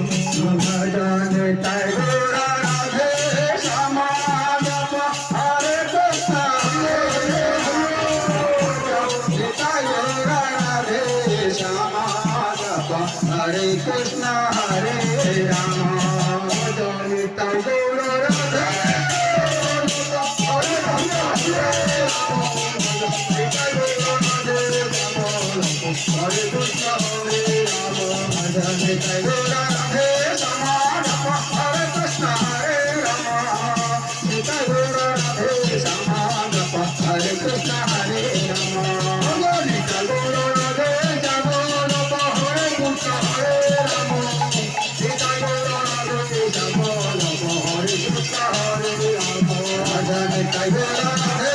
भजन तय राधे श्यामा जप हरे कृष्ण राधे श्यामा जप हरे कृष्ण हरे राम भजन तय राधे हरे कृष्ण हरे राम भजन तय राधे श्यामा जप हरे कृष्ण हरे राम सीता राधे श्यामा जप हरे कृष्ण हरे राम सीता राधे श्यामा जप हरे कृष्ण हरे राम सीता राधे श्यामा जप हरे कृष्ण हरे राम भजन तय राधे